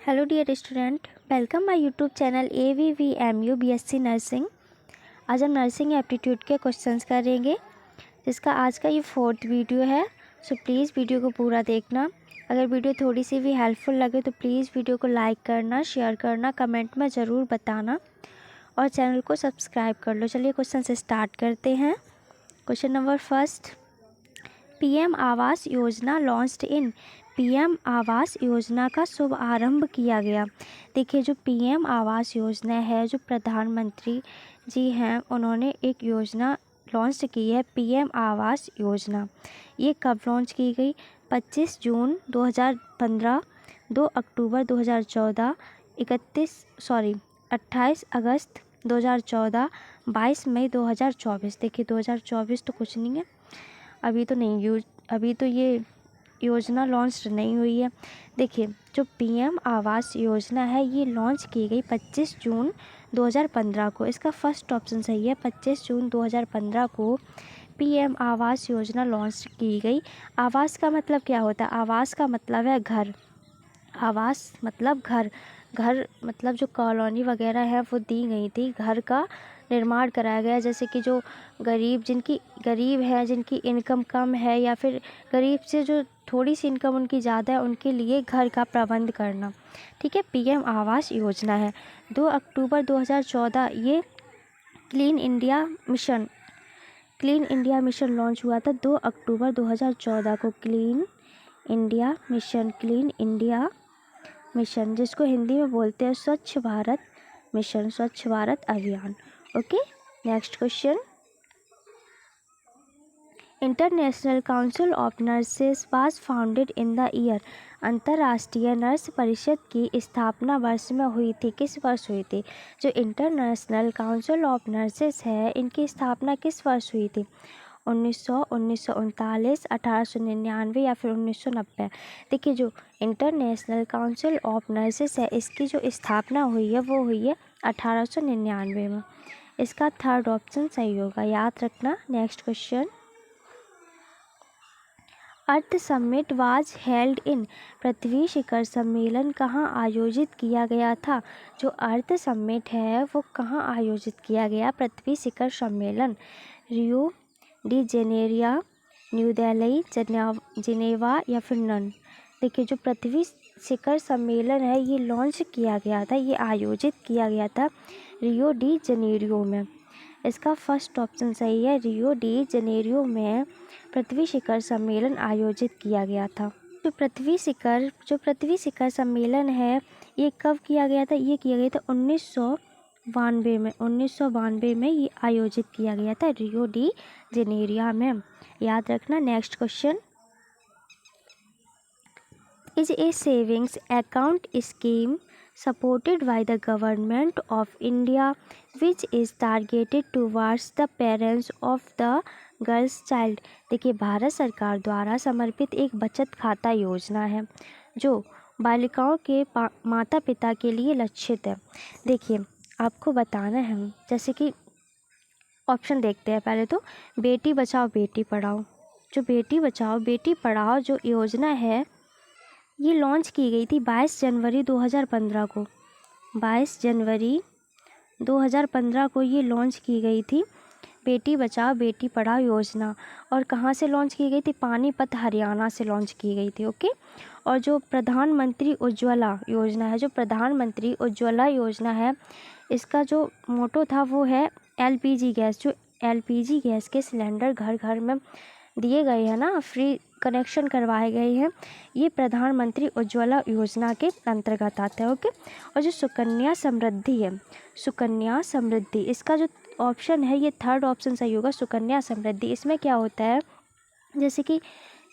Hello dear student, welcome my YouTube channel AVVMU BSc nursing. आज हम nursing aptitude के questions करेंगे, जिसका आज का ये 4th वीडियो है। सो प्लीज़ वीडियो को पूरा देखना। अगर वीडियो थोड़ी सी भी हेल्पफुल लगे तो प्लीज़ वीडियो को लाइक करना, शेयर करना, कमेंट में ज़रूर बताना और चैनल को सब्सक्राइब कर लो। चलिए क्वेश्चन से स्टार्ट करते हैं। Question number first, PM Awas Yojana launched in. PM Awas Yojana का शुभारंभ किया गया। देखिए, जो PM आवास योजना है, जो प्रधानमंत्री जी हैं, उन्होंने एक योजना लॉन्च की है, PM आवास योजना। ये कब लॉन्च की गई? 25 जून 2015, 2 अक्टूबर 2014, 28 अगस्त 2014, 22 मई 2024। देखिए 2024 तो कुछ नहीं है, अभी तो ये योजना लॉन्च नहीं हुई है। देखिए, जो PM आवास योजना है ये लॉन्च की गई 25 जून 2015 को। इसका फर्स्ट ऑप्शन सही है। 25 जून 2015 को PM आवास योजना लॉन्च की गई। आवास का मतलब क्या होता है? आवास का मतलब है घर। आवास मतलब घर मतलब जो कॉलोनी वगैरह है वो दी गई थी, घर का निर्माण कराया गया। जैसे कि जो गरीब है, जिनकी इनकम कम है, या फिर गरीब से जो थोड़ी सी इनकम उनकी ज़्यादा है, उनके लिए घर का प्रबंध करना। ठीक है, PM आवास योजना है। 2 अक्टूबर 2014 ये क्लीन इंडिया मिशन लॉन्च हुआ था। 2 अक्टूबर 2014 को क्लीन इंडिया मिशन, जिसको हिंदी में बोलते हैं स्वच्छ भारत मिशन, स्वच्छ भारत अभियान। Okay, next question. International council of nurses was founded in the year. अंतर्राष्ट्रीय नर्स परिषद की स्थापना वर्ष में हुई थी। किस वर्ष हुई थी? जो इंटरनेशनल काउंसिल ऑफ नर्सेस है, इनकी स्थापना किस वर्ष हुई थी? 1900, 1939, 1899 या फिर 1990। देखिए, जो इंटरनेशनल काउंसिल ऑफ नर्सेस है, इसकी जो स्थापना हुई है वो हुई है 1899 में। इसका थर्ड ऑप्शन सही होगा, याद रखना। Next question. Earth summit was held in. पृथ्वी शिखर सम्मेलन कहाँ आयोजित किया गया था? जो अर्थ समिट है वो कहाँ आयोजित किया गया? पृथ्वी शिखर सम्मेलन Rio de Janeiro, New Delhi, Geneva या फिर नन। देखिए, जो पृथ्वी शिखर सम्मेलन है ये लॉन्च किया गया था, ये आयोजित किया गया था रियो डी जेनेरियो में। इसका फर्स्ट ऑप्शन सही है, रियो डी जेनेरियो में पृथ्वी शिखर सम्मेलन आयोजित किया गया था। जो पृथ्वी शिखर सम्मेलन है ये कब किया गया था? ये किया गया था 1992 में ये आयोजित किया गया था रियो डी जेनेरिया में, याद रखना। Next question. Is a savings account scheme supported by the government of India which is targeted towards the parents of the girl's child। देखिए, भारत सरकार द्वारा समर्पित एक बचत खाता योजना है जो बालिकाओं के माता पिता के लिए लक्षित है। देखिए, आपको बताना है, जैसे कि ऑप्शन देखते हैं पहले तो। बेटी बचाओ बेटी पढ़ाओ। जो बेटी बचाओ बेटी पढ़ाओ जो योजना है ये लॉन्च की गई थी 22 जनवरी 2015 को। 22 जनवरी 2015 को ये लॉन्च की गई थी, बेटी बचाओ बेटी पढ़ाओ योजना। और कहाँ से लॉन्च की गई थी? पानीपत, हरियाणा से लॉन्च की गई थी। ओके, और जो प्रधानमंत्री उज्ज्वला योजना है, इसका जो मोटो था वो है LPG गैस। जो LPG गैस के सिलेंडर घर घर में दिए गए हैं ना, फ्री कनेक्शन करवाए गए हैं, ये प्रधानमंत्री उज्ज्वला योजना के अंतर्गत आता है। ओके, और जो सुकन्या समृद्धि, इसका जो ऑप्शन है ये थर्ड ऑप्शन सही होगा, सुकन्या समृद्धि। इसमें क्या होता है, जैसे कि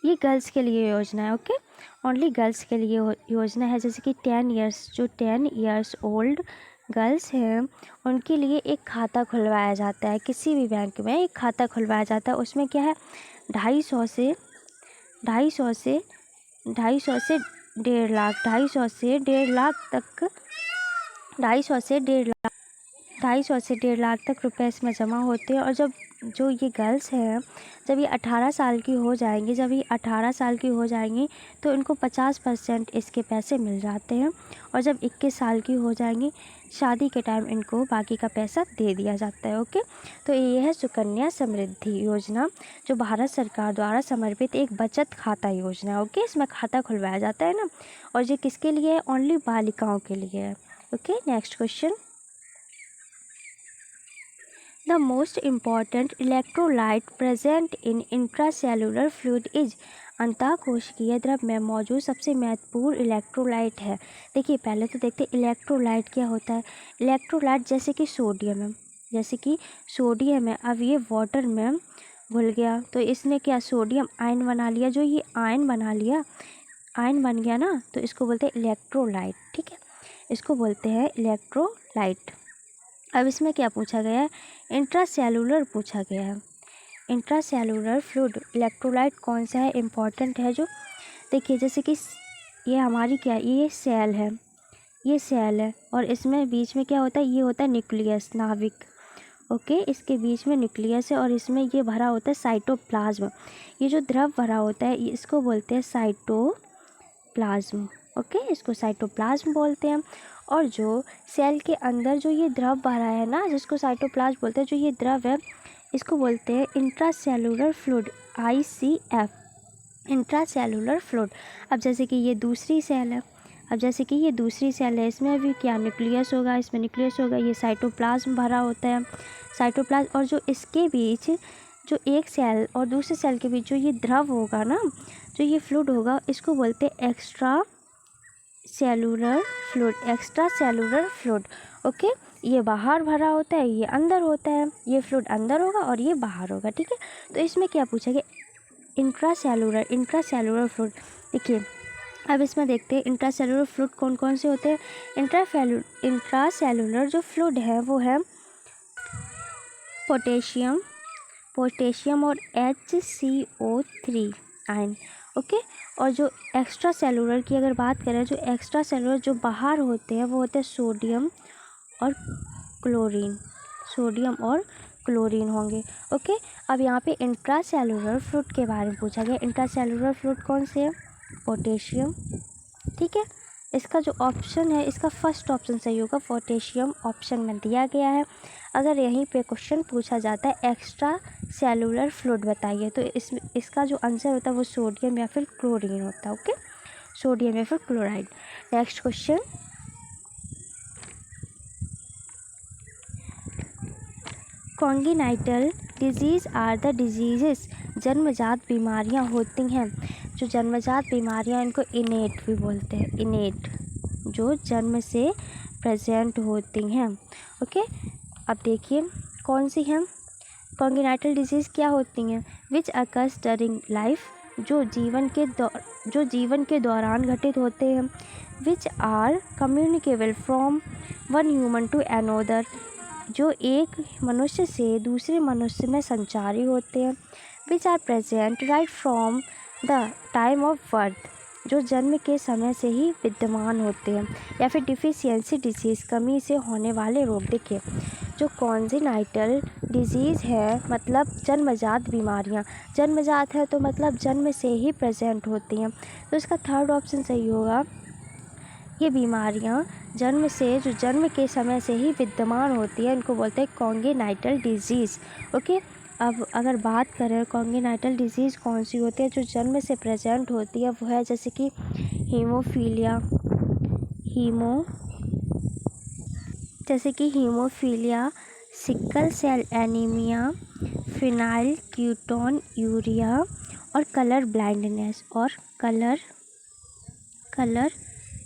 ये गर्ल्स के लिए योजना है। ओके, ओनली गर्ल्स के लिए योजना है। जैसे कि 10 ईयर्स ओल्ड गर्ल्स हैं उनके लिए एक खाता खुलवाया जाता है, किसी भी बैंक में एक खाता खुलवाया जाता है। उसमें क्या है, 250 से 1.5 लाख, 250 से 1.5 लाख तक, 250 से 1.5 लाख तक रुपए इसमें जमा होते हैं। और जब जो ये गर्ल्स हैं जब ये 18 साल की हो जाएंगी, तो इनको 50% इसके पैसे मिल जाते हैं, और जब 21 साल की हो जाएंगी शादी के टाइम इनको बाकी का पैसा दे दिया जाता है। ओके, तो ये है सुकन्या समृद्धि योजना, जो भारत सरकार द्वारा समर्पित एक बचत खाता योजना है। ओके, इसमें खाता खुलवाया जाता है ना, और ये किसके लिए है? ओनली बालिकाओं के लिए है। Okay, next question. The most important electrolyte present in intracellular fluid is अंतःकोशिकीय द्रव में मौजूद सबसे महत्वपूर्ण इलेक्ट्रोलाइट है। देखिए, पहले तो देखते हैं इलेक्ट्रोलाइट क्या होता है। इलेक्ट्रोलाइट जैसे कि सोडियम है, अब ये वाटर में घुल गया तो इसने क्या सोडियम आयन बना लिया। जो ये आयन बन गया ना, तो इसको बोलते हैं इलेक्ट्रोलाइट। ठीक है, इसको बोलते हैं इलेक्ट्रोलाइट। अब इसमें क्या पूछा गया है? इंट्रासेलुलर पूछा गया है। इंट्रासेलुलर फ्लूइड इलेक्ट्रोलाइट कौन सा है, इम्पॉर्टेंट है जो। देखिए, जैसे कि ये हमारी क्या, ये सेल है, और इसमें बीच में क्या होता है? ये होता है न्यूक्लियस, नाभिक। ओके, इसके बीच में न्यूक्लियस है और इसमें ये भरा होता है साइटोप्लाज्म। ये जो द्रव भरा होता है इसको बोलते हैं साइटोप्लाज्म। ओके, इसको साइटोप्लाज्म बोलते हैं। और जो सेल के अंदर जो ये द्रव भरा है ना, जिसको साइटोप्लाज्म बोलते हैं, जो ये द्रव है इसको बोलते हैं intracellular fluid, ICF, intracellular fluid. अब जैसे कि ये दूसरी सेल है, इसमें भी क्या न्यूक्लियस होगा, ये साइटोप्लाज्म भरा होता है, साइटोप्लाज्म। और जो इसके बीच, जो एक सेल और दूसरे सेल के बीच जो ये द्रव होगा ना, जो ये फ्लूइड होगा, इसको बोलते हैं एक्स्ट्रा सेलुलर फ्लूइड। ओके, ये बाहर भरा होता है, ये अंदर होता है, ये फ्लूइड अंदर होगा और ये बाहर होगा। ठीक है, तो इसमें क्या पूछा गया? Intracellular fluid. देखिए, अब इसमें देखते हैं इंट्रासेलुलर फ्लूइड कौन कौन से होते हैं। इंट्रासेलुलर जो फ्लूइड है वो है पोटेशियम और HCO3 आयन। ओके, और जो एक्स्ट्रा सेलुलर की अगर बात करें, जो एक्स्ट्रा सेलुलर जो बाहर होते हैं वो होते हैं सोडियम और क्लोरीन होंगे। ओके, अब यहाँ पे इंट्रासेलुलर फ्लूइड के बारे में पूछा गया। इंट्रासेलुलर फ्लूइड कौन से है? पोटेशियम। ठीक है, इसका जो ऑप्शन है, इसका फर्स्ट ऑप्शन सही होगा, पोटेशियम ऑप्शन में दिया गया है। अगर यहीं पे क्वेश्चन पूछा जाता है एक्स्ट्रा सेलुलर फ्लूइड बताइए, तो इसका जो आंसर होता है वो सोडियम या फिर क्लोरीन होता है। ओके, सोडियम या फिर chloride. Next question. Congenital diseases are the diseases, जन्मजात बीमारियां होती हैं। जो जन्मजात बीमारियां, इनको इनेट भी बोलते हैं, इनेट, जो जन्म से प्रेजेंट होती हैं। ओके, अब देखिए कौन सी हैं। कॉन्गिनाइटल डिजीज़ क्या होती हैं? विच अकर्स डरिंग लाइफ, जो जीवन के दौरान घटित होते हैं। Which are communicable from one human to another, जो एक मनुष्य से दूसरे मनुष्य में संचारी होते हैं। Which are present right from the time of birth, जो जन्म के समय से ही विद्यमान होते हैं। या फिर डिफिशियंसी डिजीज़, कमी से होने वाले रोग। देखिए, जो कॉन्जिनाइटल डिजीज़ है मतलब जन्मजात बीमारियां, जन्मजात है तो मतलब जन्म से ही प्रेजेंट होती हैं, तो इसका थर्ड ऑप्शन सही होगा। ये बीमारियां जन्म के समय से ही विद्यमान होती है, इनको बोलते हैं कॉन्जिनाइटल डिजीज़। ओके, अब अगर बात करें कॉन्जिनाइटल डिजीज़ कौन सी होती है जो जन्म से प्रेजेंट होती है, वो है जैसे कि हीमोफीलिया, सिकल सेल एनीमिया, फिनाइलकीटोन्यूरिया और कलर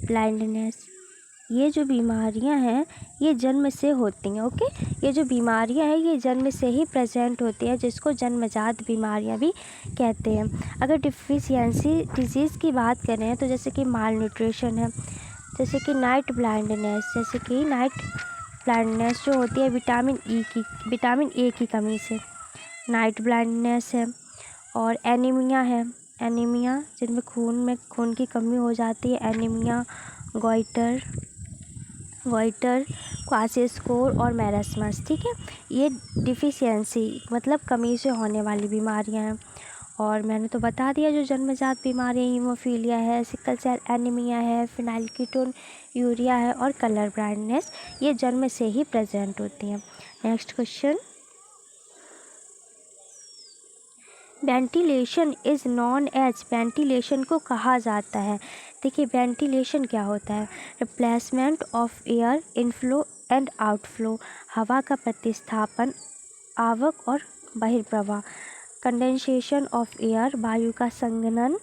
ब्लाइंडनेस। ये जो बीमारियां हैं ये जन्म से होती हैं। ओके, ये जो बीमारियां हैं ये जन्म से ही प्रेजेंट होती हैं, जिसको जन्मजात बीमारियां भी कहते हैं। अगर डिफिशियंसी डिजीज़ की बात करें तो जैसे कि माल न्यूट्रिशन है, जैसे कि नाइट ब्लाइंडनेस जो होती है विटामिन ए की कमी से, नाइट ब्लाइंडनेस है। और एनीमिया जिनमें खून की कमी हो जाती है, एनीमिया, वाइटर, क्वासिस्कोर और मैरस्मस। ठीक है, ये डिफिशियंसी मतलब कमी से होने वाली बीमारियां हैं। और मैंने तो बता दिया जो जन्मजात बीमारियां, हीमोफीलिया है, सिकल सेल एनीमिया है, फिनाइलकीटोन यूरिया है और कलर ब्लाइंडनेस, ये जन्म से ही प्रेजेंट होती हैं। Next question, ventilation is known as, ventilation को कहा जाता है। देखिए वेंटिलेशन क्या होता है, replacement of air inflow and outflow, हवा का प्रतिस्थापन, आवक और बहिर्प्रवाह, कंडेंसेशन ऑफ एयर, वायु का संघनन,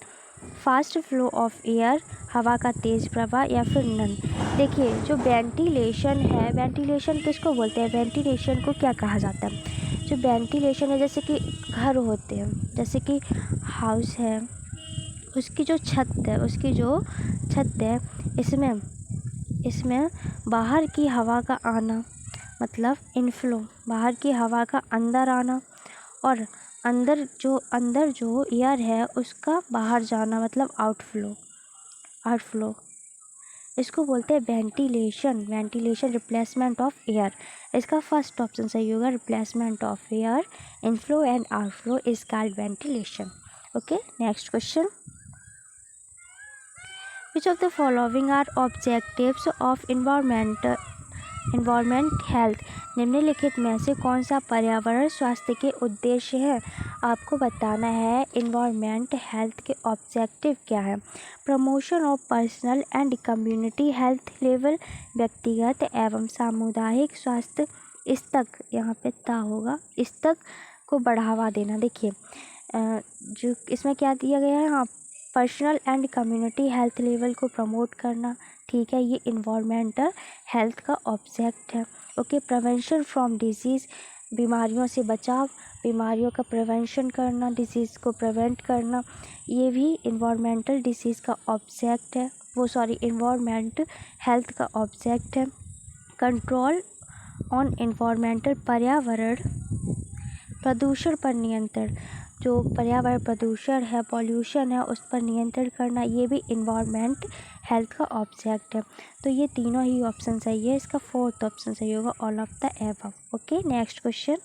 फास्ट फ्लो ऑफ एयर, हवा का तेज प्रवाह या फिर नन। देखिए जो वेंटिलेशन है, वेंटिलेशन किसको बोलते हैं, वेंटिलेशन को क्या कहा जाता है, जो वेंटिलेशन है जैसे कि घर होते हैं, जैसे कि हाउस है, उसकी जो छत है, उसकी जो छत है, इसमें बाहर की हवा का आना मतलब इनफ्लो, बाहर की हवा का अंदर आना, और अंदर जो एयर है उसका बाहर जाना मतलब आउटफ्लो, इसको बोलते हैं ventilation. Ventilation replacement of air, इसका फर्स्ट ऑप्शन सही होगा, replacement of air inflow and outflow is called ventilation. Okay, next question, which of the following are objectives of environment health, निम्नलिखित में से कौन सा पर्यावरण स्वास्थ्य के उद्देश्य है। आपको बताना है इन्वायरमेंट हेल्थ के ऑब्जेक्टिव क्या है। Promotion of personal and community health level, व्यक्तिगत एवं सामुदायिक स्वास्थ्य स्तर, यहाँ पे ता होगा, स्तर को बढ़ावा देना। देखिए जो इसमें क्या दिया गया है, हाँ, personal and community health level को प्रमोट करना। ठीक है, ये इन्वायरमेंटल हेल्थ का ऑब्जेक्ट है। ओके, प्रिवेंशन फ्रॉम डिजीज़, बीमारियों से बचाव, बीमारियों का प्रिवेंशन करना, डिजीज़ को प्रिवेंट करना, ये भी इन्वायरमेंटल डिजीज़ का ऑब्जेक्ट है, इन्वायरमेंट हेल्थ का ऑब्जेक्ट है। कंट्रोल ऑन इन्वायरमेंटल, पर्यावरण प्रदूषण पर नियंत्रण, जो पर्यावरण प्रदूषण है, पॉल्यूशन है, उस पर नियंत्रण करना, ये भी इन्वायरमेंट हेल्थ का ऑब्जेक्ट है। तो ये तीनों ही ऑप्शन सही है, इसका फोर्थ ऑप्शन सही होगा, all of the above. Okay, next question,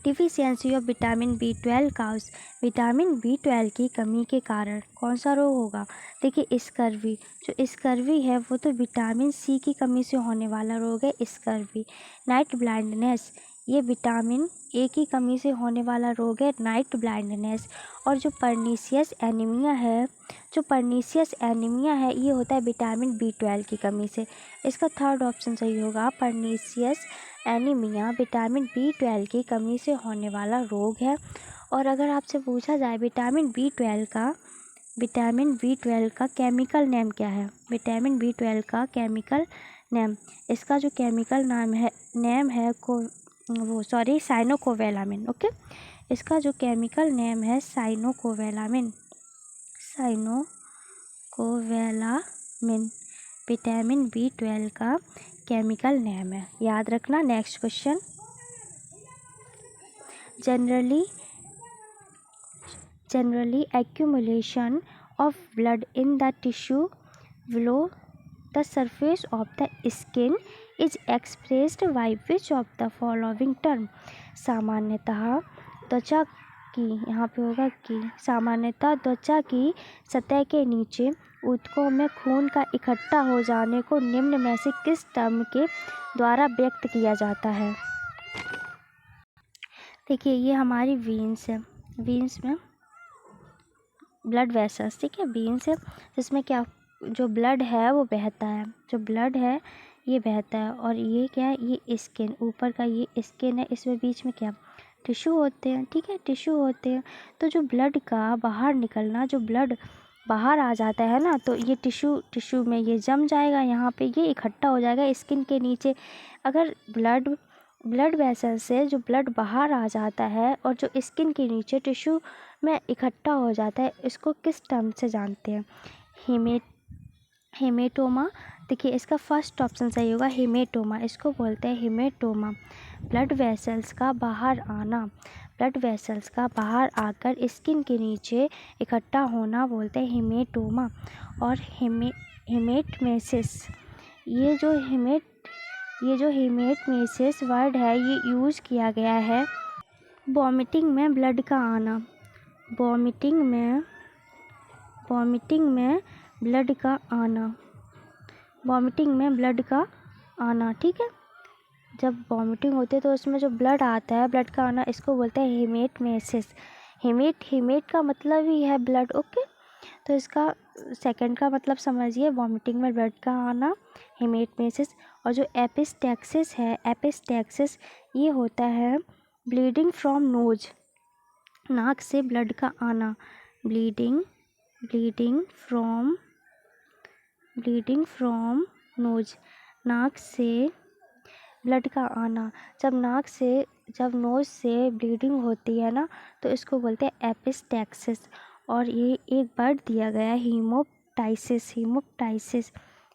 deficiency of vitamin B12 causes, vitamin B12 की कमी के कारण कौन सा रोग होगा। देखिए स्कर्वी, जो स्कर्वी है वो तो विटामिन C की कमी से होने वाला रोग है स्कर्वी। नाइट ब्लाइंडनेस, ये विटामिन A की कमी से होने वाला रोग है नाइट ब्लाइंडनेस। और जो पर्नीशियस एनीमिया है ये होता है विटामिन B12 की कमी से। इसका थर्ड ऑप्शन सही होगा, पर्नीशियस एनीमिया विटामिन B12 की कमी से होने वाला रोग है। और अगर आपसे पूछा जाए विटामिन B12 का केमिकल नेम क्या है, विटामिन B12 का केमिकल नेम, इसका जो केमिकल नेम है साइनोकोवैलामिन। ओके, इसका जो केमिकल नेम है साइनोकोवैलामिन, विटामिन B12 का केमिकल नेम है, याद रखना। Next question, generally accumulation of blood in the tissue below the surface of the skin is expressed by which of the following term, सामान्यतः त्वचा की, यहाँ पे होगा कि सामान्यतः त्वचा की सतह के नीचे ऊतकों में खून का इकट्ठा हो जाने को निम्न में से किस टर्म के द्वारा व्यक्त किया जाता है। देखिए ये हमारी वीन्स है, वीन्स में ब्लड वेसल्स, ठीक है, वीन्स है जिसमें क्या जो ब्लड है वो बहता है, जो ब्लड है ये बहता है। और ये क्या है, ये स्किन, ऊपर का ये स्किन है, इसमें बीच में क्या टिश्यू होते हैं, ठीक है, टिश्यू होते हैं। तो जो ब्लड का बाहर निकलना, जो ब्लड बाहर आ जाता है ना, तो ये टिश्यू में ये जम जाएगा, यहाँ पे ये इकट्ठा हो जाएगा स्किन के नीचे। अगर ब्लड वेसल से जो ब्लड बाहर आ जाता है और जो स्किन के नीचे टिश्यू में इकट्ठा हो जाता है, इसको किस टर्म से जानते हैं, हेमेटोमा। देखिए इसका फर्स्ट ऑप्शन सही होगा, हेमेटोमा, इसको बोलते हैं हेमेटोमा। ब्लड वेसल्स का बाहर आना, ब्लड वेसल्स का बाहर आकर स्किन के नीचे इकट्ठा होना बोलते हैं हेमेटोमा। और हेमेटमेसिस, ये जो हेमेटमेसिस वर्ड है ये यूज़ किया गया है वॉमिटिंग में ब्लड का आना, वॉमिटिंग में ब्लड का आना, वॉमिटिंग में ब्लड का आना। ठीक है, जब वॉमिटिंग होती है तो उसमें जो ब्लड आता है, ब्लड का आना, इसको बोलते हैं हेमेटमेसिस। हेमेट का मतलब ही है ब्लड। ओके, तो इसका सेकंड का मतलब समझिए, वॉमिटिंग में ब्लड का आना, हेमेटमेसिस। और जो एपिस्टैक्सिस है, एपिस्टैक्सिस ये होता है ब्लीडिंग फ्रॉम नोज, नाक से ब्लड का आना, ब्लीडिंग फ्रॉम नोज, नाक से ब्लड का आना। जब नोज से ब्लीडिंग होती है ना, तो इसको बोलते हैं एपिस्टैक्सिस। और ये एक वर्ड दिया गया है हीमोप्टाइसिस। हीमोप्टाइसिस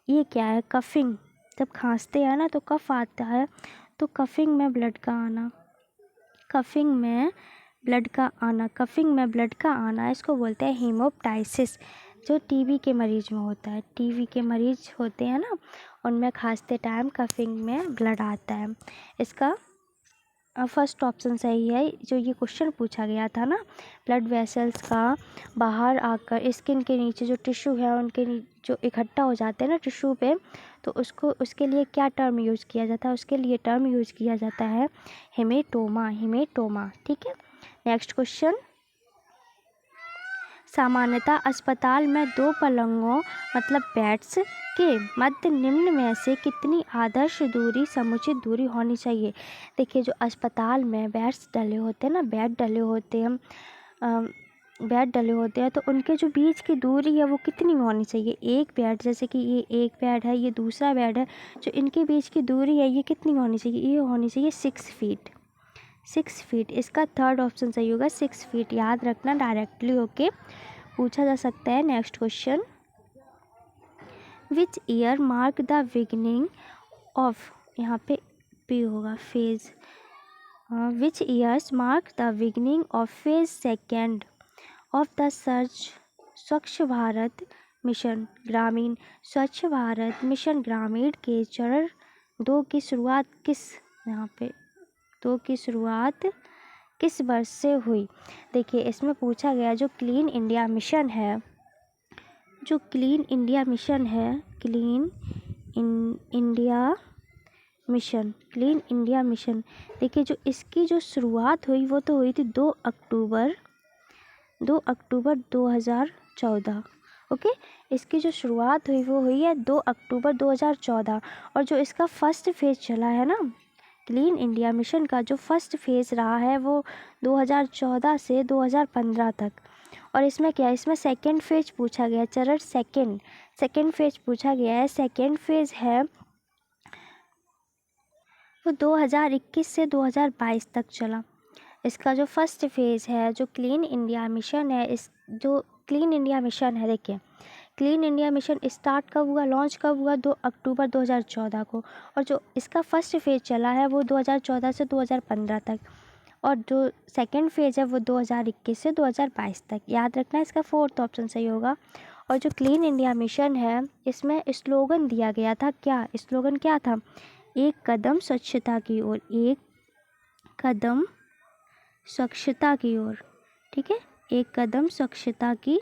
ये क्या है? कफिंग, जब खांसते हैं ना तो कफ आता है, तो कफिंग में ब्लड का आना, कफिंग में ब्लड का आना, इसको बोलते हैं हीमोप्टाइसिस। जो टीबी के मरीज में होता है, टीबी के मरीज होते हैं ना, उनमें खांसते टाइम कफिंग में ब्लड आता है। इसका फर्स्ट ऑप्शन सही है। जो ये क्वेश्चन पूछा गया था ना, ब्लड वेसल्स का बाहर आकर स्किन के नीचे जो टिश्यू है उनके जो इकट्ठा हो जाते हैं ना टिश्यू पे, तो उसके लिए क्या टर्म यूज़ किया जाता है? उसके लिए टर्म यूज़ किया जाता है हेमेटोमा। ठीक है, नेक्स्ट क्वेश्चन। सामान्यतः अस्पताल में दो पलंगों मतलब बेड्स के मध्य निम्न में से कितनी आदर्श दूरी, समुचित दूरी होनी चाहिए? देखिए, जो अस्पताल में बेड्स डले होते हैं ना, बेड डले होते हैं, तो उनके जो बीच की दूरी है वो कितनी होनी चाहिए? एक बेड, जैसे कि ये एक बेड है, ये दूसरा बेड है, जो इनके बीच की दूरी है ये कितनी होनी चाहिए? ये होनी चाहिए 6 फीट। 6 फीट, इसका थर्ड ऑप्शन सही होगा, 6 फीट। याद रखना, डायरेक्टली ओके पूछा जा सकता है। Next question. Which year mark the beginning of, यहाँ पे होगा phase, which years mark the beginning of phase second of the स्वच्छ भारत मिशन ग्रामीण, स्वच्छ भारत मिशन ग्रामीण के चरण 2 की शुरुआत किस वर्ष से हुई? देखिए, इसमें पूछा गया जो क्लीन इंडिया मिशन है, क्लीन इंडिया मिशन, देखिए जो इसकी जो शुरुआत हुई वो तो हुई थी 2 अक्टूबर 2014। ओके, इसकी जो शुरुआत हुई वो हुई है 2 अक्टूबर 2014। और जो इसका फर्स्ट फेज चला है ना, क्लीन इंडिया मिशन का जो फर्स्ट फेज रहा है वो 2014 से 2015 तक। और इसमें क्या है? इसमें सेकेंड फेज पूछा गया है, चरण सेकेंड फेज पूछा गया है। सेकेंड फेज है वो 2021 से 2022 तक चला। इसका जो फर्स्ट फेज है, जो क्लीन इंडिया मिशन है, देखिए क्लीन इंडिया मिशन स्टार्ट कब हुआ, लॉन्च कब हुआ? 2 अक्टूबर 2014 को। और जो इसका फर्स्ट फेज चला है वो 2014 से 2015 तक। और जो सेकंड फेज है वो 2021 से 2022 तक। याद रखना, इसका फोर्थ ऑप्शन सही होगा। और जो क्लीन इंडिया मिशन है, इसमें स्लोगन दिया गया था, क्या स्लोगन क्या था? एक कदम स्वच्छता की ओर, एक कदम स्वच्छता की ओर। ठीक है, एक कदम स्वच्छता की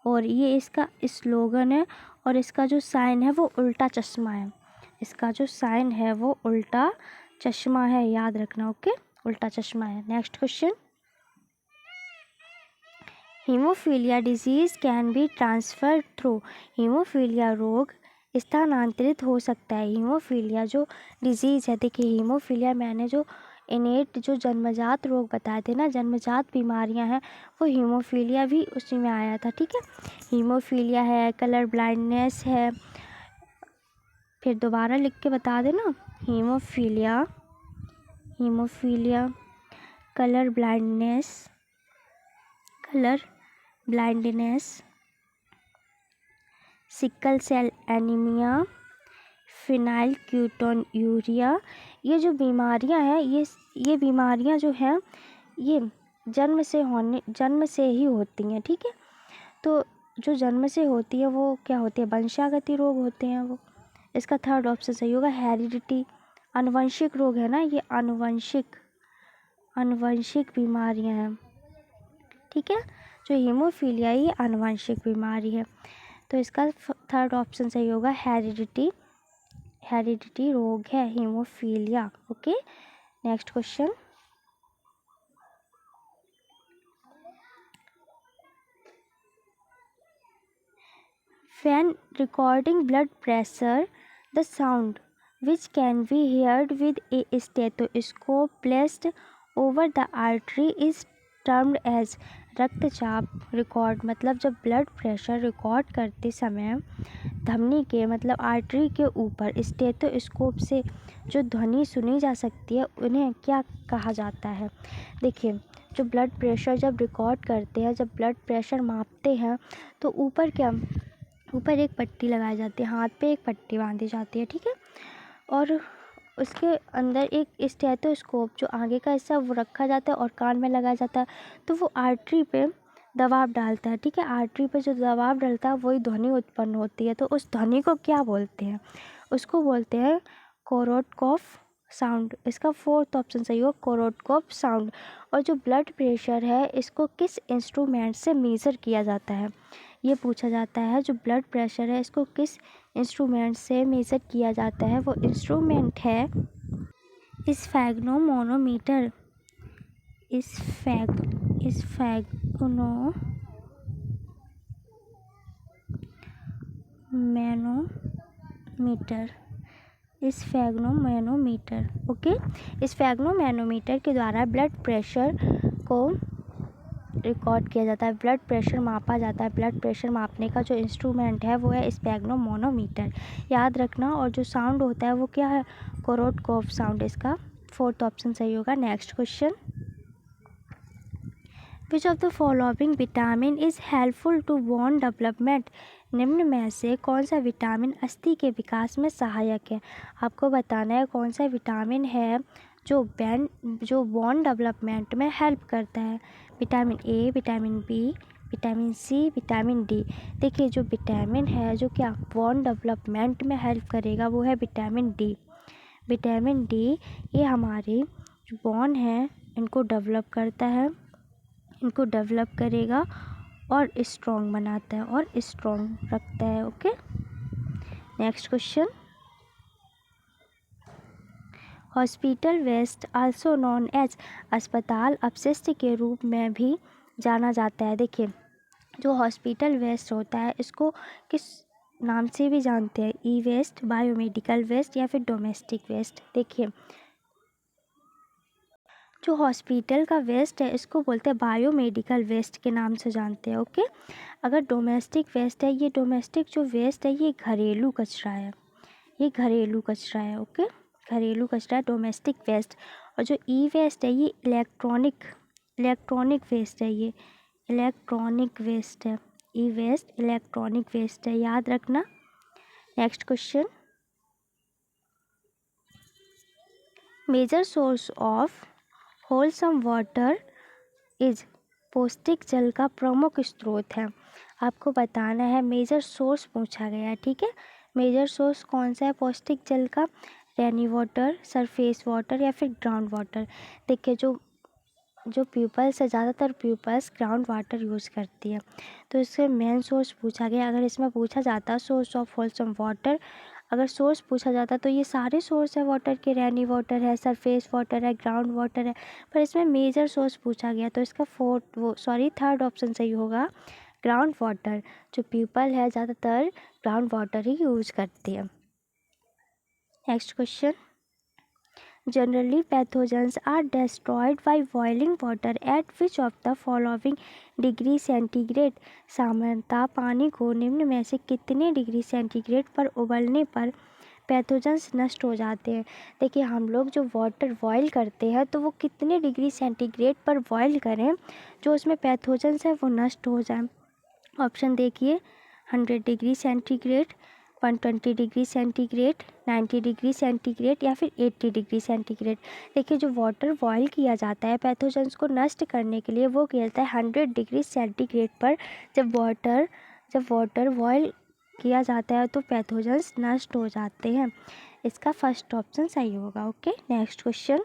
ओर, ये इसका स्लोगन है। और इसका जो साइन है वो उल्टा चश्मा है, इसका जो साइन है वो उल्टा चश्मा है। याद रखना, ओके, उल्टा चश्मा है। Next question. Haemophilia disease can be transferred through, haemophilia रोग स्थानांतरित हो सकता है। हीमोफीलिया जो डिजीज़ है, देखिए हीमोफीलिया मैंने जो इनेट जो जन्मजात रोग बताए थे ना, जन्मजात बीमारियां हैं, वो हीमोफीलिया भी उसी में आया था। ठीक है, हीमोफीलिया है, कलर ब्लाइंडनेस है, फिर दोबारा लिख के बता देना, haemophilia, colour blindness, sickle cell anaemia, phenylketonuria, ये जो बीमारियां हैं, ये बीमारियां जो हैं ये जन्म से ही होती हैं। ठीक है, तो जो जन्म से होती है वो क्या होती है? वंशागति रोग होते हैं वो। इसका थर्ड ऑप्शन सही होगा हेरिडिटी, आनुवंशिक रोग है ना ये, आनुवंशिक बीमारियां हैं, ठीक है। जो हीमोफीलिया ये आनुवंशिक बीमारी है, तो इसका थर्ड ऑप्शन सही होगा हेरिडिटी रोग है haemophilia. Okay, next question. When recording blood pressure, the sound which can be heard with a stethoscope placed over the artery is termed as रक्तचाप रिकॉर्ड। मतलब जब ब्लड प्रेशर रिकॉर्ड करते समय धमनी के मतलब आर्टरी के ऊपर स्टेथोस्कोप से जो ध्वनि सुनी जा सकती है उन्हें क्या कहा जाता है। देखिए, जो ब्लड प्रेशर जब रिकॉर्ड करते हैं, जब ब्लड प्रेशर मापते हैं, तो ऊपर एक पट्टी लगाई जाती है, हाथ पे एक पट्टी बांधी जाती है, ठीक है। और उसके अंदर एक स्टेथोस्कोप जो आगे का हिस्सा वो रखा जाता है और कान में लगाया जाता है, तो वो आर्टरी पे दबाव डालता है, ठीक है। आर्टरी पे जो दबाव डालता है वही ध्वनि उत्पन्न होती है। तो उस ध्वनि को क्या बोलते हैं? उसको बोलते हैं कोरोटकोफ साउंड। इसका फोर्थ ऑप्शन सही हो, कोरोटकोफ साउंड। और जो ब्लड प्रेशर है इसको किस इंस्ट्रूमेंट से मेज़र किया जाता है, ये पूछा जाता है। जो ब्लड प्रेशर है इसको किस इंस्ट्रूमेंट से मेज़र किया जाता है, वो इंस्ट्रूमेंट है स्फैग्नोमोनोमीटर। स्फैग्नोमैनोमीटर। ओके, स्फैग्नोमैनोमीटर के द्वारा ब्लड प्रेशर को रिकॉर्ड किया जाता है, ब्लड प्रेशर मापा जाता है। ब्लड प्रेशर मापने का जो इंस्ट्रूमेंट है वो है स्फैग्नोमोनोमीटर, याद रखना। और जो साउंड होता है वो क्या है, कोरोटकोफ साउंड। इसका फोर्थ ऑप्शन सही होगा। Next question, which of the following vitamin is helpful to bone development. निम्न में से कौन सा विटामिन अस्थि के विकास में सहायक है। आपको बताना है कौन सा विटामिन है जो बोन डेवलपमेंट में हेल्प करता है। Vitamin A, vitamin B, vitamin C, vitamin D. देखिए, जो विटामिन है जो क्या बोन डेवलपमेंट में हेल्प करेगा वो है विटामिन डी। विटामिन डी ये हमारे जो बोन है इनको डेवलप करता है, इनको डेवलप करेगा और स्ट्रॉन्ग बनाता है और स्ट्रॉन्ग रखता है। Okay, next question, hospital waste also known as, अस्पताल अपशिष्ट के रूप में भी जाना जाता है। देखिए, जो हॉस्पिटल वेस्ट होता है इसको किस नाम से भी जानते हैं, ई वेस्ट, बायोमेडिकल वेस्ट या फिर डोमेस्टिक वेस्ट। देखिए, जो हॉस्पिटल का वेस्ट है इसको बोलते हैं बायोमेडिकल वेस्ट के नाम से जानते हैं। ओके, अगर डोमेस्टिक वेस्ट है, ये डोमेस्टिक जो वेस्ट है ये घरेलू कचरा है, ये घरेलू कचरा है। ओके, घरेलू कचरा है डोमेस्टिक वेस्ट। और जो ई वेस्ट है ये इलेक्ट्रॉनिक वेस्ट है, ये इलेक्ट्रॉनिक वेस्ट है। ई वेस्ट इलेक्ट्रॉनिक वेस्ट है, याद रखना। Next question, major source of wholesome water is, पौष्टिक जल का प्रमुख स्रोत है। आपको बताना है, मेजर सोर्स पूछा गया है, ठीक है। मेजर सोर्स कौन सा है पौष्टिक जल का, रेनी वाटर, सरफेस वाटर या फिर ग्राउंड वाटर। देखिए, जो प्यूपल्स है, ज़्यादातर प्यूपल्स ग्राउंड वाटर यूज़ करती है, तो इससे मेन सोर्स पूछा गया। अगर इसमें पूछा जाता सोर्स ऑफ होलसम वाटर, अगर सोर्स पूछा जाता तो ये सारे सोर्स है वाटर के, रेनी वाटर है, सरफेस वाटर है, ग्राउंड वाटर है, पर इसमें मेजर सोर्स पूछा गया तो इसका थर्ड ऑप्शन सही होगा, ग्राउंड वाटर। जो पीपल है ज़्यादातर ग्राउंड वाटर ही यूज करती है। Next question, generally pathogens are destroyed by boiling water at which of the following degree centigrade. सामान्यतः पानी को निम्न में से कितने डिग्री सेंटीग्रेड पर उबलने पर पैथोजेंस नष्ट हो जाते हैं। देखिए, हम लोग जो वाटर बॉयल करते हैं तो वो कितने डिग्री सेंटीग्रेड पर बॉयल करें जो उसमें पैथोजेंस है वो नष्ट हो जाए। ऑप्शन देखिए, 100 degree centigrade, 120 degree centigrade, 90 degree centigrade या फिर 80 डिग्री सेंटीग्रेड। देखिए, जो वाटर बॉयल किया जाता है पैथोजेंस को नष्ट करने के लिए वो किया जाता है 100 डिग्री सेंटीग्रेड पर। जब वाटर बॉयल किया जाता है तो पैथोजेंस नष्ट हो जाते हैं। इसका फर्स्ट ऑप्शन सही होगा। Okay, next question,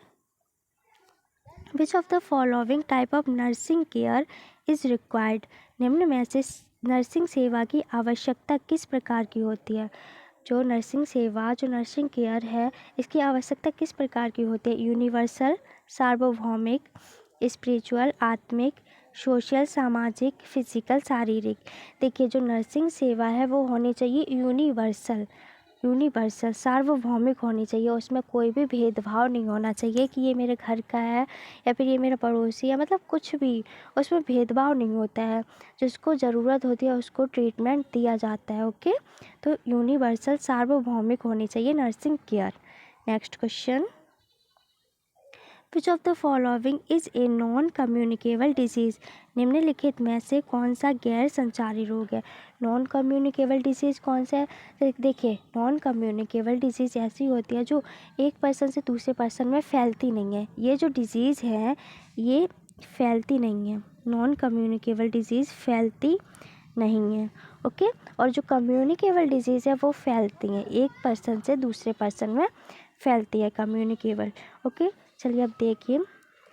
which of the following type of nursing care is required? निम्न में से नर्सिंग सेवा की आवश्यकता किस प्रकार की होती है? जो नर्सिंग केयर है, इसकी आवश्यकता किस प्रकार की होती है? यूनिवर्सल, सार्वभौमिक, स्पिरिचुअल आत्मिक, सोशल सामाजिक, फिजिकल शारीरिक। देखिए, जो नर्सिंग सेवा है वो होनी चाहिए यूनिवर्सल सार्वभौमिक होनी चाहिए। उसमें कोई भी भेदभाव नहीं होना चाहिए कि ये मेरे घर का है या फिर ये मेरा पड़ोसी है, मतलब कुछ भी उसमें भेदभाव नहीं होता है। जिसको ज़रूरत होती है उसको ट्रीटमेंट दिया जाता है। ओके, तो यूनिवर्सल सार्वभौमिक होनी चाहिए nursing care. Next question, which of the following is a non communicable disease? निम्नलिखित में से कौन सा गैर संचारी रोग है? नॉन कम्युनिकेबल डिजीज़ कौन सा है? देखिए, नॉन कम्युनिकेबल डिजीज़ ऐसी होती है जो एक पर्सन से दूसरे पर्सन में फैलती नहीं है। ये जो डिजीज़ है ये फैलती नहीं है। नॉन कम्युनिकेबल डिजीज़ फैलती नहीं है। ओके, और जो कम्युनिकेबल डिजीज़ है वो फैलती हैं, एक पर्सन से दूसरे पर्सन में फैलती है कम्युनिकेबल। ओके, चलिए अब देखिए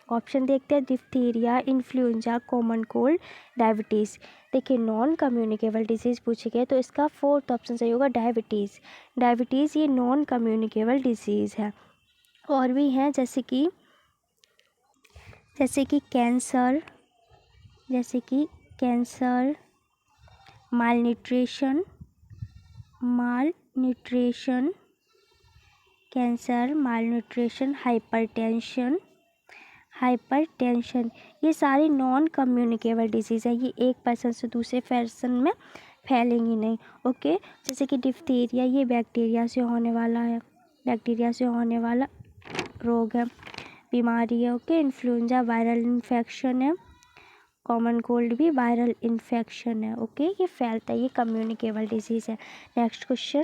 ऑप्शन देखते हैं। Diphtheria, influenza, common cold, diabetes. देखिए, नॉन कम्युनिकेबल डिजीज़ पूछी गई तो इसका फोर्थ ऑप्शन सही होगा, डायबिटीज़ ये नॉन कम्युनिकेबल डिजीज़ है। और भी हैं जैसे कि कैंसर, मालन्यूट्रिशन, हाइपरटेंशन, ये सारी नॉन कम्युनिकेबल डिजीज़ है। ये एक पर्सन से दूसरे पर्सन में फैलेंगी नहीं। ओके, जैसे कि डिप्थीरिया ये बैक्टीरिया से होने वाला रोग है, बीमारी है। ओके, इन्फ्लुएंजा वायरल इन्फेक्शन है, कॉमन कोल्ड भी वायरल इन्फेक्शन है। ओके, ये फैलता है, ये कम्युनिकेबल डिजीज़ है। Next question,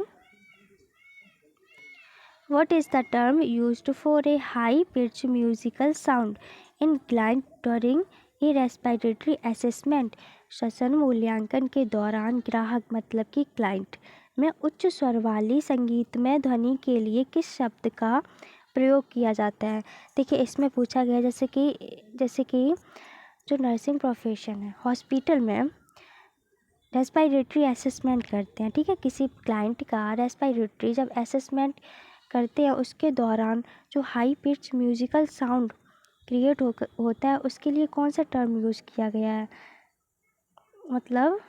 what is the term used for a high pitch musical sound in client during a respiratory assessment? श्वसन मूल्यांकन के दौरान ग्राहक मतलब कि क्लाइंट में उच्च स्वर वाली संगीतमय ध्वनि के लिए किस शब्द का प्रयोग किया जाता है? देखिए, इसमें पूछा गया जैसे कि जो नर्सिंग प्रोफेशन है, हॉस्पिटल में रेस्पिरेटरी असेसमेंट करते हैं। ठीक है, किसी क्लाइंट का रेस्पिरेटरी जब असेसमेंट करते हैं उसके दौरान जो high pitch musical sound create होता है उसके लिए कौन सा टर्म यूज़ किया गया है? मतलब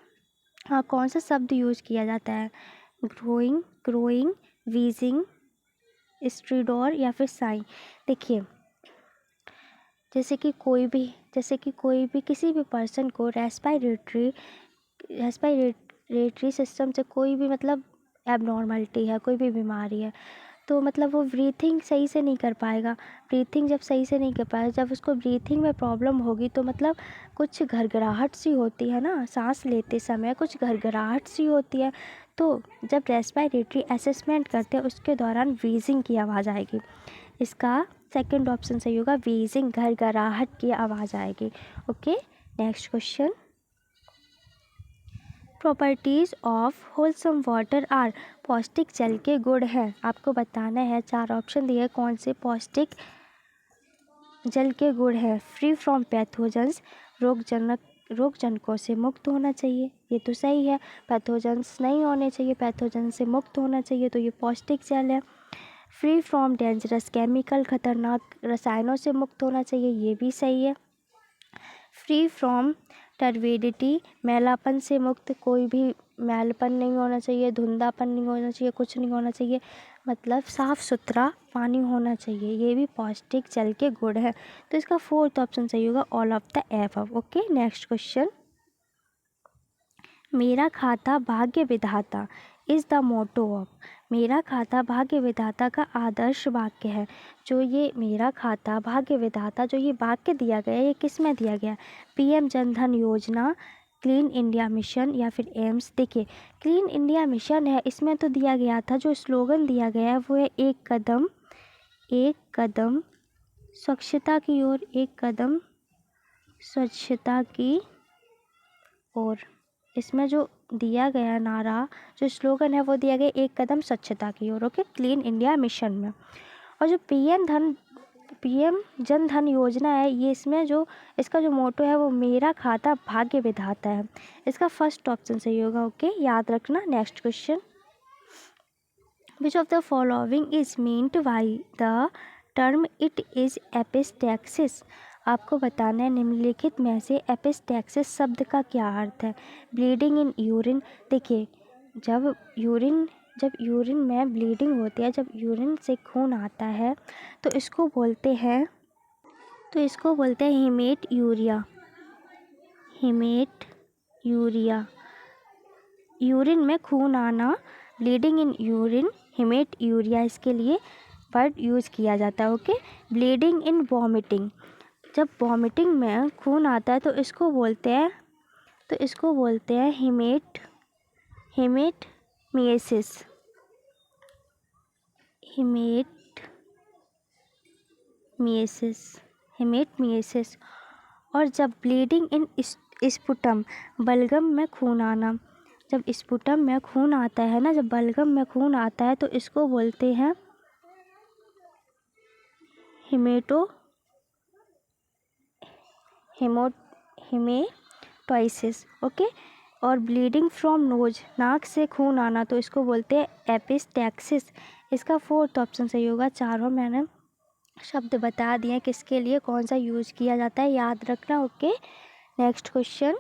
हाँ, कौन सा शब्द यूज़ किया जाता है? ग्रोइंग, वीजिंग, स्ट्रीडोर या फिर साई। देखिए, जैसे कि कोई भी किसी भी पर्सन को रेस्पिरेटरी सिस्टम से कोई भी मतलब एबनॉर्मलिटी है, कोई भी बीमारी है, तो मतलब वो ब्रीथिंग सही से नहीं कर पाएगा। जब उसको ब्रीथिंग में प्रॉब्लम होगी तो मतलब कुछ घरघराहट सी होती है ना, सांस लेते समय कुछ घरघराहट सी होती है। तो जब रेस्पिरेटरी असेसमेंट करते हैं उसके दौरान व्हीजिंग की आवाज़ आएगी। इसका सेकंड ऑप्शन सही होगा, व्हीजिंग, घरघराहट की आवाज़ आएगी। Okay, next question, properties of wholesome water are, पौष्टिक जल के गुण हैं। आपको बताना है, 4 ऑप्शन दिए, कौन से पौष्टिक जल के गुण हैं। फ्री फ्रॉम पैथोजेंस, रोगजनकों से मुक्त होना चाहिए, ये तो सही है। पैथोजेंस नहीं होने चाहिए, पैथोजन से मुक्त होना चाहिए, तो ये पौष्टिक जल है। फ्री फ्रॉम डेंजरस केमिकल, खतरनाक रसायनों से मुक्त होना चाहिए, ये भी सही है। फ्री फ्रॉम टर्बिडिटी, मैलापन से मुक्त, कोई भी मैलपन नहीं होना चाहिए, धुंधापन नहीं होना चाहिए, कुछ नहीं होना चाहिए, मतलब साफ़ सुथरा पानी होना चाहिए, ये भी पौष्टिक जल के गुण है। तो इसका फोर्थ ऑप्शन सही होगा, all of the above. Okay, next question, मेरा खाता भाग्य विधाता इज़ द मोटो ऑफ, मेरा खाता भाग्य विधाता का आदर्श वाक्य है। जो ये मेरा खाता भाग्य विधाता जो ये वाक्य दिया गया है ये किस में दिया गया? पीएम जनधन योजना, क्लीन इंडिया मिशन या फिर एम्स। देखिए, क्लीन इंडिया मिशन है, इसमें तो दिया गया था, जो स्लोगन दिया गया है वो है एक कदम स्वच्छता की ओर, एक कदम स्वच्छता की ओर। इसमें जो दिया गया नारा, जो स्लोगन है वो दिया गया एक कदम स्वच्छता की ओर, ओके, क्लीन इंडिया मिशन में। और जो पीएम जन धन योजना है, ये इसमें जो इसका जो मोटो है वो मेरा खाता भाग्य विधाता है। इसका फर्स्ट ऑप्शन सही होगा, ओके, याद रखना। Next question, which of the following is meant by the term it is epistaxis. आपको बताना है निम्नलिखित में से एपिस्टैक्सिस शब्द का क्या अर्थ है। ब्लीडिंग इन यूरिन, देखिए जब यूरिन में ब्लीडिंग होती है, जब यूरिन से खून आता है तो इसको बोलते हैं हेमेट यूरिया। यूरिन में खून आना, bleeding in urine, hamate urea, इसके लिए वर्ड यूज़ किया जाता है, ओके। ब्लीडिंग इन वॉमिटिंग, जब वॉमिटिंग में खून आता है तो इसको बोलते हैं हेमेटमिएसिस। और जब ब्लीडिंग इन स्पुटम, बलगम में खून आना, जब स्पुटम में खून आता है ना, जब बलगम में खून आता है तो इसको बोलते हैं हेमेटोइसिस, ओके। और ब्लीडिंग फ्रॉम नोज, नाक से खून आना, तो इसको बोलते हैं एपिस्टैक्सिस। इसका फोर्थ ऑप्शन सही होगा। चारों मैंने शब्द बता दिए किसके लिए कौन सा यूज किया जाता है, याद रखना, okay. Next question,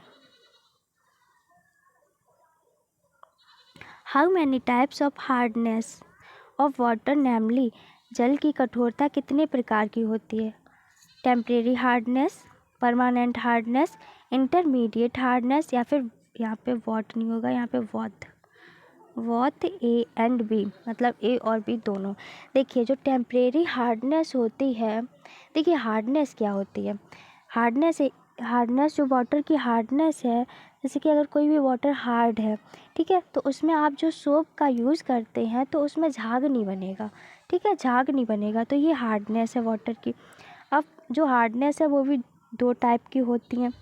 how many types of hardness of water, namely, जल की कठोरता कितने प्रकार की होती है। Temporary hardness, permanent hardness, intermediate hardness, या फिर यहाँ पे वॉट नहीं होगा, यहाँ पे वॉट ए एंड बी, मतलब ए और बी दोनों। देखिए जो टेम्परेरी हार्डनेस होती है, देखिए हार्डनेस क्या होती है। हार्डनेस जो वाटर की हार्डनेस है, जैसे कि अगर कोई भी वाटर हार्ड है, ठीक है, तो उसमें आप जो सोप का यूज़ करते हैं तो उसमें झाग नहीं बनेगा, ठीक है, झाग नहीं बनेगा, तो ये हार्डनेस है वाटर की। अब जो हार्डनेस है वो भी दो टाइप की होती हैं,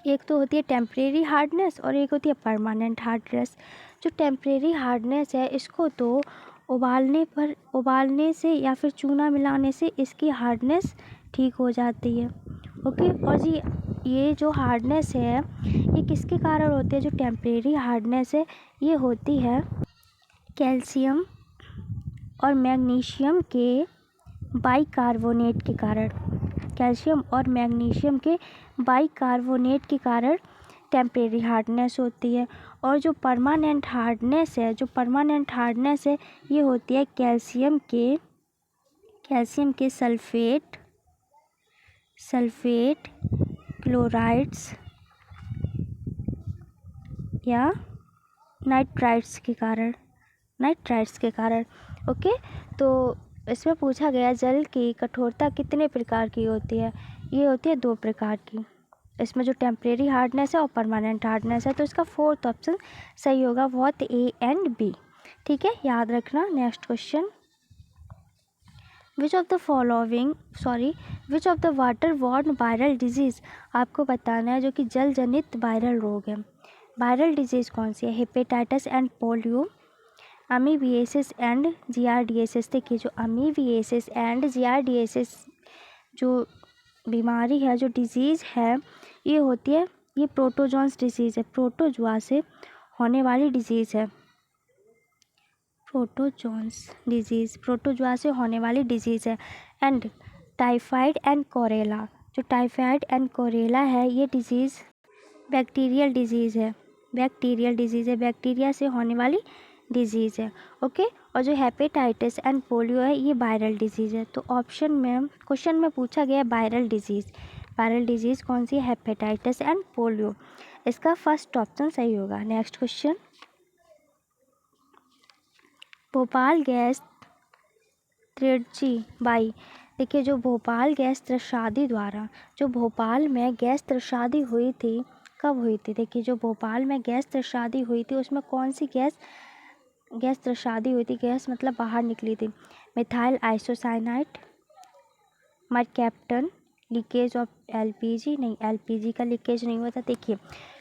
एक तो होती है टेम्परेरी हार्डनेस और एक होती है परमानेंट हार्डनेस। जो टेम्परेरी हार्डनेस है इसको तो उबालने से या फिर चूना मिलाने से इसकी हार्डनेस ठीक हो जाती है, ओके। और ये जो हार्डनेस है ये किसके कारण होती है, जो टेम्परेरी हार्डनेस है ये होती है कैल्शियम और मैग्नीशियम के बाइकार्बोनेट के कारण। कैल्शियम और मैग्नीशियम के बाइकार्बोनेट के कारण टेम्परेरी हार्डनेस होती है। और जो परमानेंट हार्डनेस है ये होती है कैल्शियम के सल्फेट क्लोराइड्स या नाइट्राइट्स के कारण, ओके। तो इसमें पूछा गया जल की कठोरता कितने प्रकार की होती है, ये होती है दो प्रकार की। इसमें जो टेम्परेरी हार्डनेस है और परमानेंट हार्डनेस है, तो इसका फोर्थ ऑप्शन सही होगा, वॉट ए एंड बी, ठीक है, याद रखना। Next question, which of the water borne viral disease, आपको बताना है जो कि जल जनित वायरल रोग है। वायरल डिजीज़ कौन सी है, hepatitis and polio, amoebiasis and giardiasis. देखिए जो अमीबियासिस एंड जियार्डियासिस जो बीमारी है, जो डिजीज़ है, ये होती है, ये प्रोटोजोन्स डिजीज़ है, प्रोटोजुआ से होने वाली डिजीज़ है, प्रोटोजुआ से होने वाली डिजीज़ है। एंड टाइफाइड एंड कोरेला, जो टाइफाइड एंड कोरेला है ये डिजीज़ बैक्टीरियल डिजीज़ है, बैक्टीरिया से होने वाली डिजीज़ है, ओके। और जो हेपेटाइटिस एंड पोलियो है ये वायरल डिजीज़ है। तो क्वेश्चन में पूछा गया वायरल डिजीज़ कौन सी है, हेपेटाइटिस एंड पोलियो, इसका फर्स्ट ऑप्शन सही होगा। Next question, Bhopal gas Trichy by, देखिए जो भोपाल गैस त्रशादी द्वारा, जो भोपाल में गैस त्रशादी हुई थी, कब हुई थी, देखिए जो भोपाल में गैस त्रशादी हुई थी उसमें कौन सी गैस त्रशादी हुई थी, गैस मतलब बाहर निकली थी, methyl isocyanide, mercaptan, leakage of LPG, नहीं एलपीजी का लीकेज नहीं हुआ था। देखिए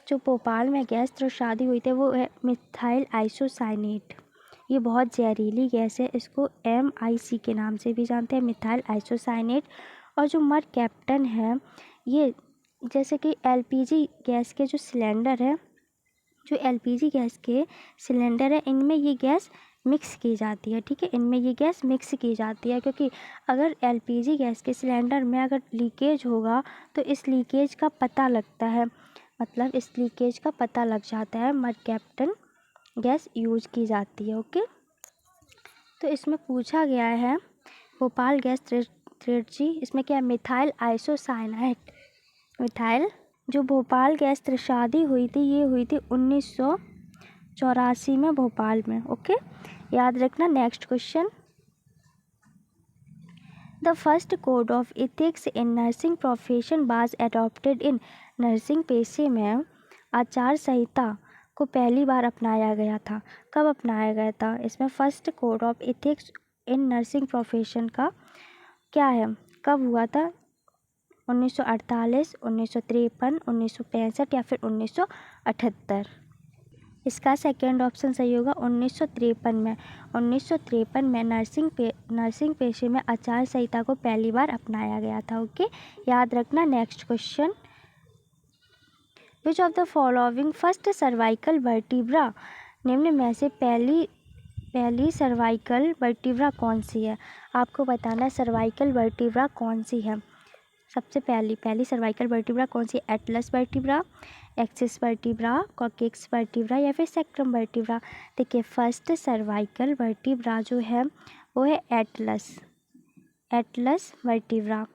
जो भोपाल में गैस त्रशादी हुई थी वो है मिथाइल आइसोसाइनेट। ये बहुत जहरीली गैस है, इसको MIC के नाम से भी जानते हैं, मिथाइल आइसोसाइनेट। और जो मर कैप्टन है, ये जैसे कि LPG गैस के जो सिलेंडर है, जो LPG गैस के सिलेंडर है, इनमें ये गैस मिक्स की जाती है। ठीक है, इनमें ये गैस मिक्स की जाती है, क्योंकि अगर LPG गैस के सिलेंडर में अगर लीकेज होगा तो इस लीकेज का पता लगता है, मतलब इस लीकेज का पता लग जाता है, मर कैप्टन गैस यूज की जाती है। ओके, तो इसमें पूछा गया है भोपाल गैस ट्रेजेडी, इसमें क्या है, मिथाइल आइसोसाइनेट। मिथाइल जो भोपाल गैस त्रशादी हुई थी, ये हुई थी 1984 में भोपाल में। ओके, याद रखना। Next question, the first code of ethics in nursing profession was adopted in nursing पेशे में आचार संहिता को पहली बार अपनाया गया था। कब अपनाया गया था? इसमें first code of ethics in nursing profession का क्या है, कब हुआ था? 1948, 1953, 1965 या फिर 1978? इसका सेकेंड ऑप्शन सही होगा, 1953 में। 1953 में नर्सिंग पेशे में आचार संहिता को पहली बार अपनाया गया था। ओके, याद रखना। Next question, which of the following first cervical vertebra, निम्न में से पहली सर्वाइकल वर्टिब्रा कौन सी है? आपको बताना है सर्वाइकल वर्टिब्रा कौन सी है। सबसे पहली सर्वाइकल वर्टिब्रा कौन सी? Atlas vertebra, axis vertebra, coccyx vertebra या फिर सेक्ट्रम वर्टिब्रा? देखिए, फर्स्ट सर्वाइकल वर्टिब्रा जो है वो है एटलस वर्टिब्रा।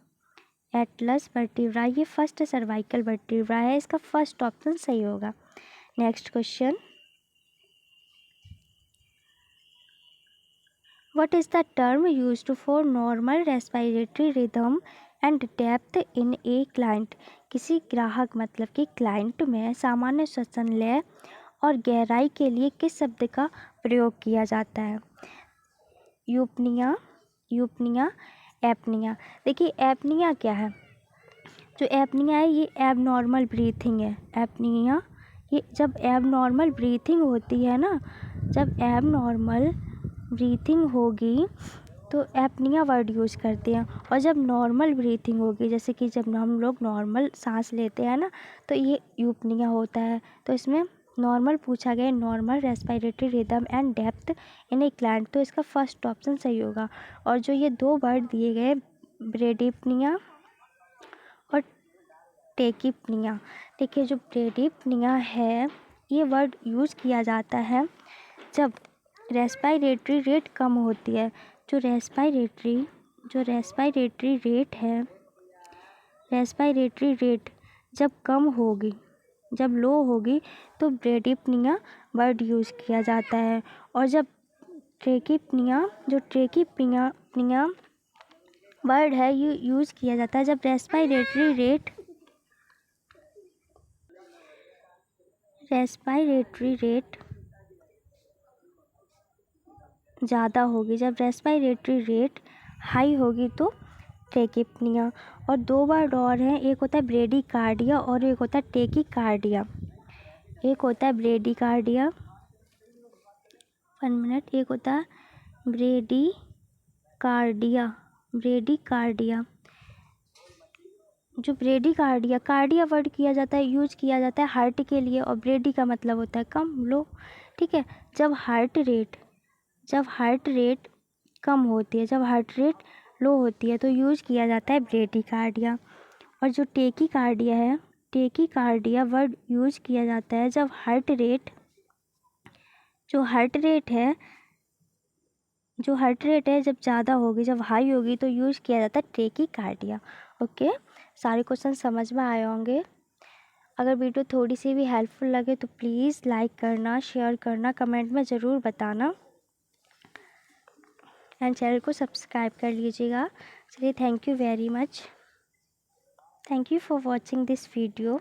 एटलस वर्टिब्रा ये फर्स्ट सर्वाइकल वर्टिब्रा है, इसका फर्स्ट ऑप्शन सही होगा। Next question, what is the term used for normal respiratory rhythm and depth in a client? किसी ग्राहक मतलब कि क्लाइंट में सामान्य श्वसन लय और गहराई के लिए किस शब्द का प्रयोग किया जाता है? यूपनिया, एपनिया। देखिए, एपनिया क्या है? जो एपनिया है ये एबनॉर्मल ब्रीथिंग है। एपनिया ये जब एबनॉर्मल ब्रीथिंग होती है ना, जब एबनॉर्मल ब्रीथिंग होगी तो एपनिया वर्ड यूज़ करते हैं। और जब नॉर्मल ब्रीथिंग होगी, जैसे कि जब हम लोग नॉर्मल सांस लेते हैं ना, तो ये यूपनिया होता है। तो इसमें नॉर्मल पूछा गया, normal respiratory rhythm and depth in a client, तो इसका फर्स्ट ऑप्शन सही होगा। और जो ये दो वर्ड दिए गए, ब्रेडिपनिया और टेकिपनिया, देखिए जो ब्रेडिपनिया है ये वर्ड यूज़ किया जाता है जब रेस्पिरेटरी रेट कम होती है। जो रेस्पिरेटरी रेट है, रेस्पिरेटरी रेट जब कम होगी, जब लो होगी, तो ब्रेडिपनिया वर्ड यूज़ किया जाता है। और जब ट्रेकिपनिया वर्ड है ये यूज़ किया जाता है जब रेस्पिरेटरी रेट ज़्यादा होगी। जब रेस्पिरेटरी रेट हाई होगी तो ट्रेकिपनिया। और दो वर्ड और हैं, एक होता है ब्रेडिकार्डिया और एक होता है टेकिकार्डिया। एक होता है ब्रेडिकार्डिया, 1 मिनट, एक होता है ब्रेडिकार्डिया। जो ब्रेडिकार्डिया, कार्डिया वर्ड यूज किया जाता है हार्ट के लिए, और ब्रेडी का मतलब होता है कम, लो। ठीक है, जब हार्ट रेट कम होती है, जब हार्ट रेट लो होती है तो यूज किया जाता है ब्रेडिकार्डिया। और जो टेकिकार्डिया वर्ड यूज किया जाता है जब हार्ट रेट है जब ज़्यादा होगी, जब हाई होगी, तो यूज किया जाता है टेकिकार्डिया। ओके, सारे क्वेश्चन समझ में आए होंगे। अगर वीडियो थोड़ी सी भी हेल्पफुल लगे तो प्लीज़ लाइक करना, शेयर करना, कमेंट में ज़रूर बताना, एंड चैनल को सब्सक्राइब कर लीजिएगा। चलिए, thank you very much. Thank you for watching this video.